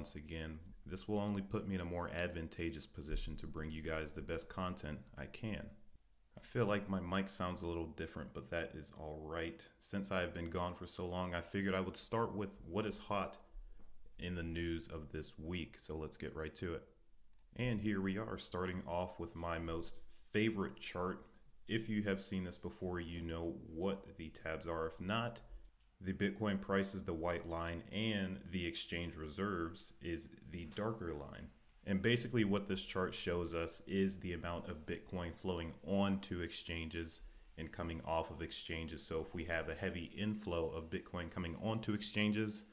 once again. This will only put me in a more advantageous position to bring you guys the best content I can. I feel like my mic sounds a little different, but that is all right. Since I have been gone for so long, I figured I would start with what is hot in the news of this week. So let's get right to it. And here we are, starting off with my most favorite chart. If you have seen this before, you know what the tabs are. If not, the Bitcoin price is the white line and the exchange reserves is the darker line. And basically what this chart shows us is the amount of Bitcoin flowing onto exchanges and coming off of exchanges. So if we have a heavy inflow of Bitcoin coming onto exchanges,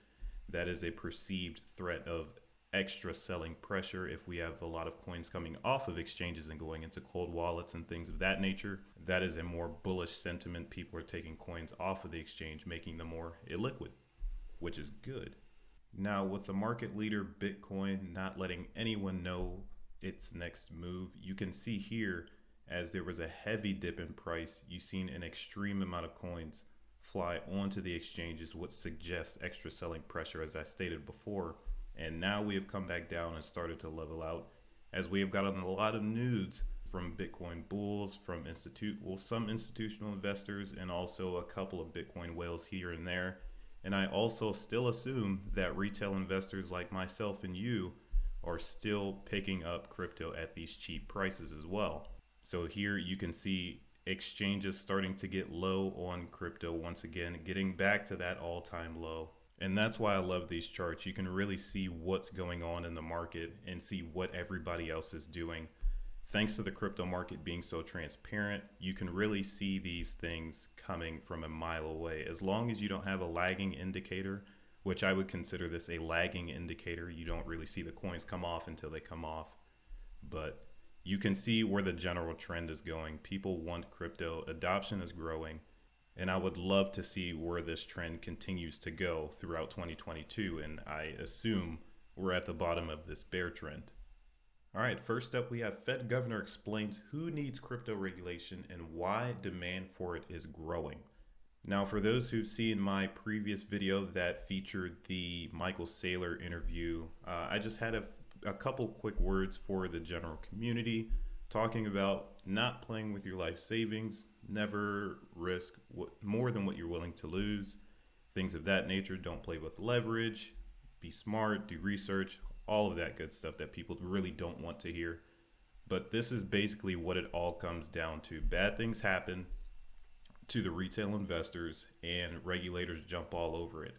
that is a perceived threat of extra selling pressure. If we have a lot of coins coming off of exchanges and going into cold wallets and things of that nature, that is a more bullish sentiment. People are taking coins off of the exchange, making them more illiquid, which is good. Now, with the market leader Bitcoin not letting anyone know its next move, you can see here as there was a heavy dip in price, you've seen an extreme amount of coins fly onto the exchanges, which suggests extra selling pressure, as I stated before. And now we have come back down and started to level out, as we have gotten a lot of news from Bitcoin bulls, from some institutional investors, and also a couple of Bitcoin whales here and there. And I also still assume that retail investors like myself and you are still picking up crypto at these cheap prices as well. So here you can see exchanges starting to get low on crypto once again, getting back to that all-time low. And that's why I love these charts. You can really see what's going on in the market and see what everybody else is doing. Thanks to the crypto market being so transparent, you can really see these things coming from a mile away. As long as you don't have a lagging indicator, which I would consider this a lagging indicator, you don't really see the coins come off until they come off. But you can see where the general trend is going. People want crypto, adoption is growing, and I would love to see where this trend continues to go throughout 2022. And I assume we're at the bottom of this bear trend. All right, first up, we have Fed Governor explains who needs crypto regulation and why demand for it is growing. Now, for those who've seen my previous video that featured the Michael Saylor interview, I just had a couple quick words for the general community, talking about not playing with your life savings, never risk more than what you're willing to lose, things of that nature. Don't play with leverage, be smart, do research, all of that good stuff that people really don't want to hear. But this is basically what it all comes down to. Bad things happen to the retail investors and regulators jump all over it.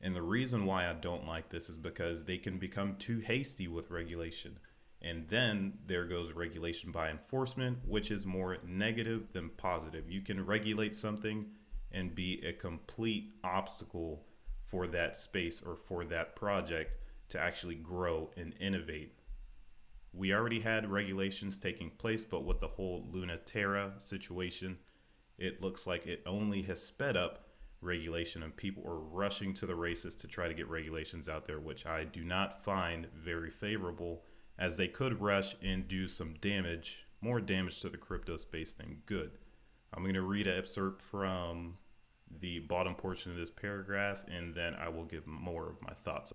And the reason why I don't like this is because they can become too hasty with regulation. And then there goes regulation by enforcement, which is more negative than positive. You can regulate something and be a complete obstacle for that space or for that project to actually grow and innovate. We already had regulations taking place, but with the whole Luna Terra situation, it looks like it only has sped up regulation, and people are rushing to the races to try to get regulations out there, which I do not find very favorable, as they could rush and do some damage, more damage to the crypto space than good. I'm going to read an excerpt from the bottom portion of this paragraph, and then I will give more of my thoughts.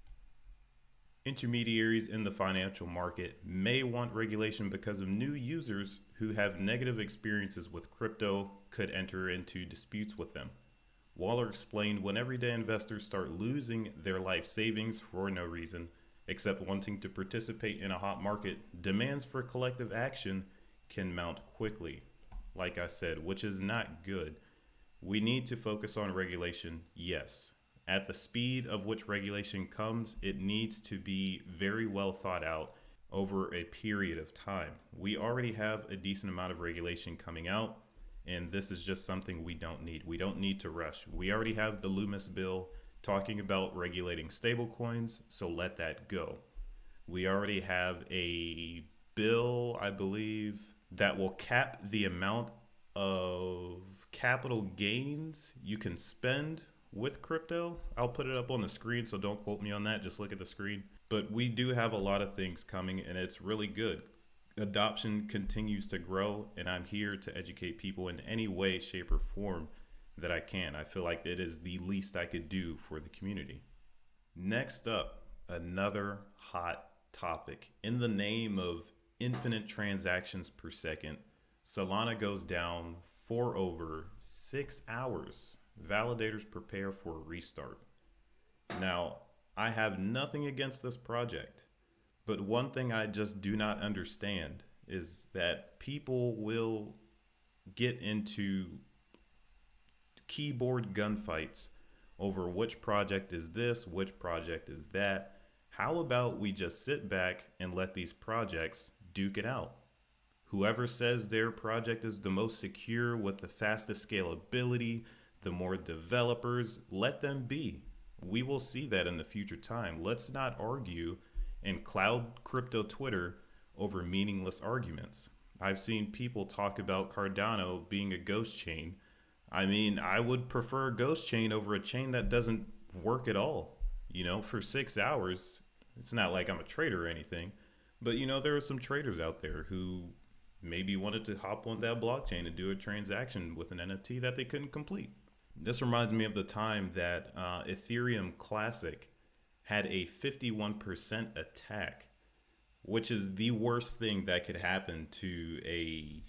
Intermediaries in the financial market may want regulation because of new users who have negative experiences with crypto could enter into disputes with them. Waller explained when everyday investors start losing their life savings for no reason except wanting to participate in a hot market, demands for collective action can mount quickly. Like I said, which is not good. We need to focus on regulation, yes. At the speed of which regulation comes, it needs to be very well thought out over a period of time. We already have a decent amount of regulation coming out, and this is just something we don't need. We don't need to rush. We already have the Loomis bill talking about regulating stablecoins, so let that go. We already have a bill, I believe, that will cap the amount of capital gains you can spend with crypto. I'll put it up on the screen, so don't quote me on that, just look at the screen. But we do have a lot of things coming, and it's really good. Adoption continues to grow, and I'm here to educate people in any way, shape, or form that I can. I feel like it is the least I could do for the community. Next up, another hot topic. In the name of infinite transactions per second, Solana goes down for over 6 hours. Validators prepare for a restart. Now, I have nothing against this project, but one thing I just do not understand is that people will get into keyboard gunfights over which project is this, which project is that. How about we just sit back and let these projects duke it out? Whoever says their project is the most secure with the fastest scalability, the more developers, let them be. We will see that in the future time. Let's not argue in cloud crypto Twitter over meaningless arguments. I've seen people talk about Cardano being a ghost chain. I mean, I would prefer a ghost chain over a chain that doesn't work at all. For 6 hours, it's not like I'm a trader or anything, but there are some traders out there who maybe wanted to hop on that blockchain and do a transaction with an NFT that they couldn't complete. This reminds me of the time that Ethereum Classic had a 51% attack, which is the worst thing that could happen to a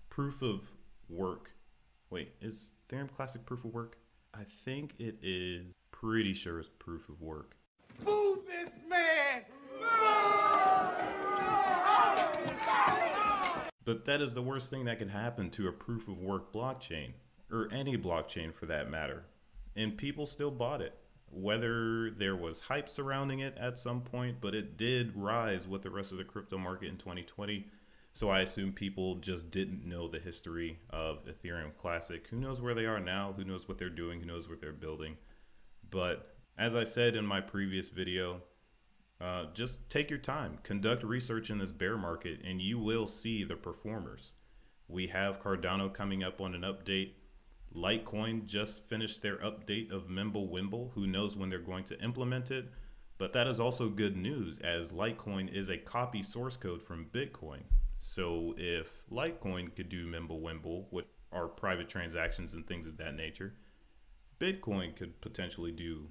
proof of work. Wait, is Ethereum Classic proof of work? I think it is. Pretty sure it's proof of work. Boo this man! But that is the worst thing that can happen to a proof of work blockchain, or any blockchain for that matter. And people still bought it, whether there was hype surrounding it at some point, but it did rise with the rest of the crypto market in 2020. So I assume people just didn't know the history of Ethereum Classic. Who knows where they are now? Who knows what they're doing? Who knows what they're building? But as I said in my previous video, just take your time, conduct research in this bear market, and you will see the performers. We have Cardano coming up on an update. Litecoin just finished their update of Mimblewimble. Who knows when they're going to implement it? But that is also good news, as Litecoin is a copy source code from Bitcoin. So if Litecoin could do Mimblewimble with our private transactions and things of that nature, Bitcoin could potentially do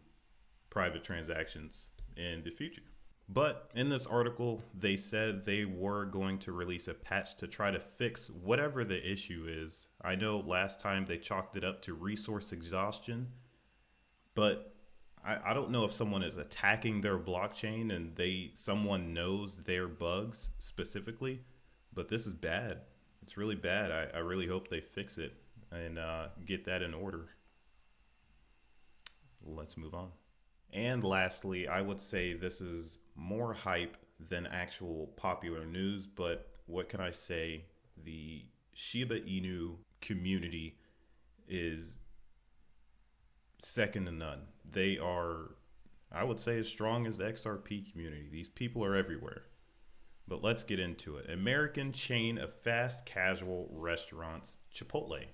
private transactions in the future. But in this article, they said they were going to release a patch to try to fix whatever the issue is. I know last time they chalked it up to resource exhaustion, but I don't know if someone is attacking their blockchain and someone knows their bugs specifically, but this is bad. It's really bad. I really hope they fix it and get that in order. Let's move on. And lastly, I would say this is more hype than actual popular news, but what can I say? The Shiba Inu community is second to none. They are, I would say, as strong as the XRP community. These people are everywhere. But let's get into it. American chain of fast casual restaurants, Chipotle,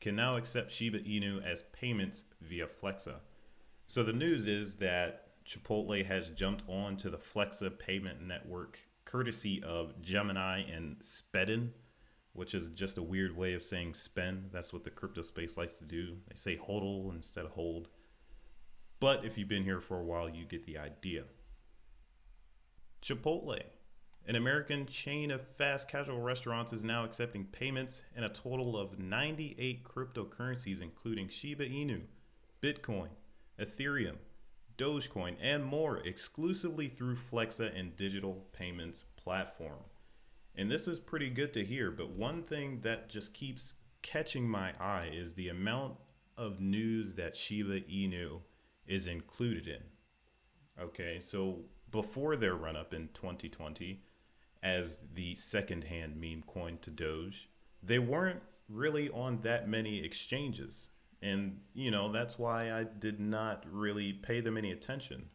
can now accept Shiba Inu as payments via Flexa. So the news is that Chipotle has jumped on to the Flexa payment network courtesy of Gemini and Spedin, which is just a weird way of saying spend. That's what the crypto space likes to do. They say hodl instead of hold. But if you've been here for a while, you get the idea. Chipotle, an American chain of fast casual restaurants, is now accepting payments in a total of 98 cryptocurrencies, including Shiba Inu, Bitcoin, Ethereum, Dogecoin, and more, exclusively through Flexa and digital payments platform. And this is pretty good to hear, but one thing that just keeps catching my eye is the amount of news that Shiba Inu is included in. Okay, so before their run up in 2020 as the second-hand meme coin to Doge, they weren't really on that many exchanges. And, that's why I did not really pay them any attention.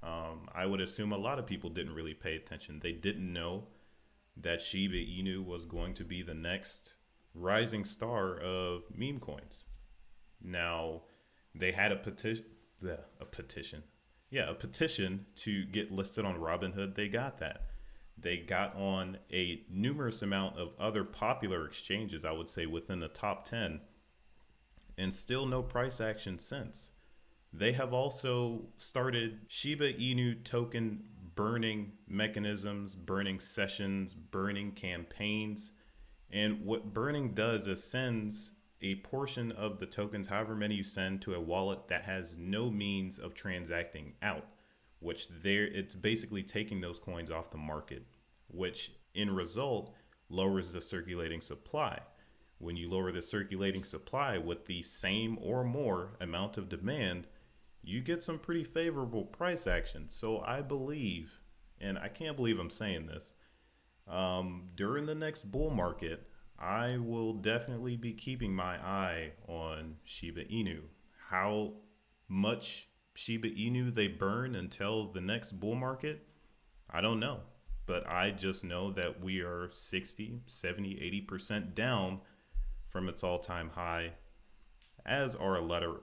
I would assume a lot of people didn't really pay attention. They didn't know that Shiba Inu was going to be the next rising star of meme coins. Now, they had a petition to get listed on Robinhood. They got that. They got on a numerous amount of other popular exchanges, I would say within the top 10, and still no price action since. They have also started Shiba Inu token burning mechanisms, burning sessions, burning campaigns. And what burning does is sends a portion of the tokens, however many you send, to a wallet that has no means of transacting out, which it's basically taking those coins off the market, which in result lowers the circulating supply. When you lower the circulating supply with the same or more amount of demand, you get some pretty favorable price action. So I believe, and I can't believe I'm saying this, during the next bull market, I will definitely be keeping my eye on Shiba Inu. How much Shiba Inu they burn until the next bull market, I don't know. But I just know that we are 60, 70, 80% down from its all-time high, as are a lot of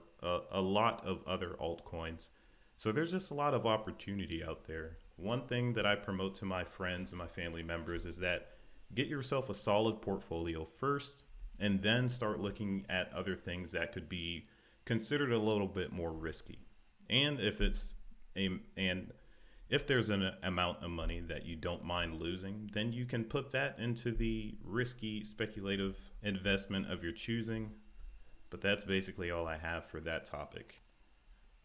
other altcoins. So there's just a lot of opportunity out there. One thing that I promote to my friends and my family members is that get yourself a solid portfolio first, and then start looking at other things that could be considered a little bit more risky. And if there's an amount of money that you don't mind losing, then you can put that into the risky speculative investment of your choosing. But that's basically all I have for that topic.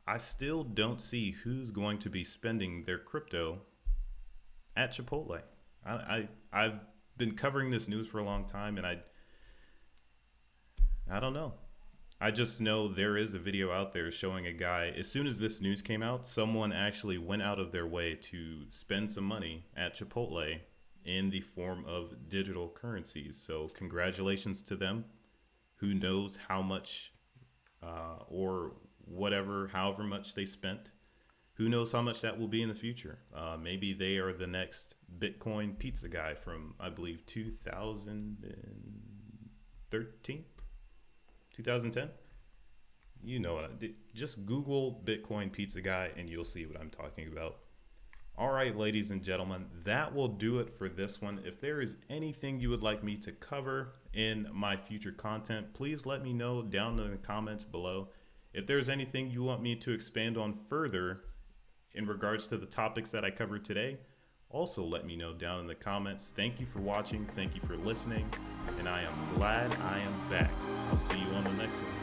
I still don't see who's going to be spending their crypto at Chipotle. I've been covering this news for a long time, and I don't know. I just know there is a video out there showing a guy, as soon as this news came out, someone actually went out of their way to spend some money at Chipotle in the form of digital currencies. So congratulations to them. Who knows how much or whatever, however much they spent. Who knows how much that will be in the future. Maybe they are the next Bitcoin pizza guy from, I believe, 2013? 2010? You know what? Just Google Bitcoin pizza guy and you'll see what I'm talking about. All right, ladies and gentlemen, that will do it for this one. If there is anything you would like me to cover in my future content, please let me know down in the comments below. If there's anything you want me to expand on further in regards to the topics that I covered today, also let me know down in the comments. Thank you for watching. Thank you for listening. And I am glad I am back. I'll see you on the next one.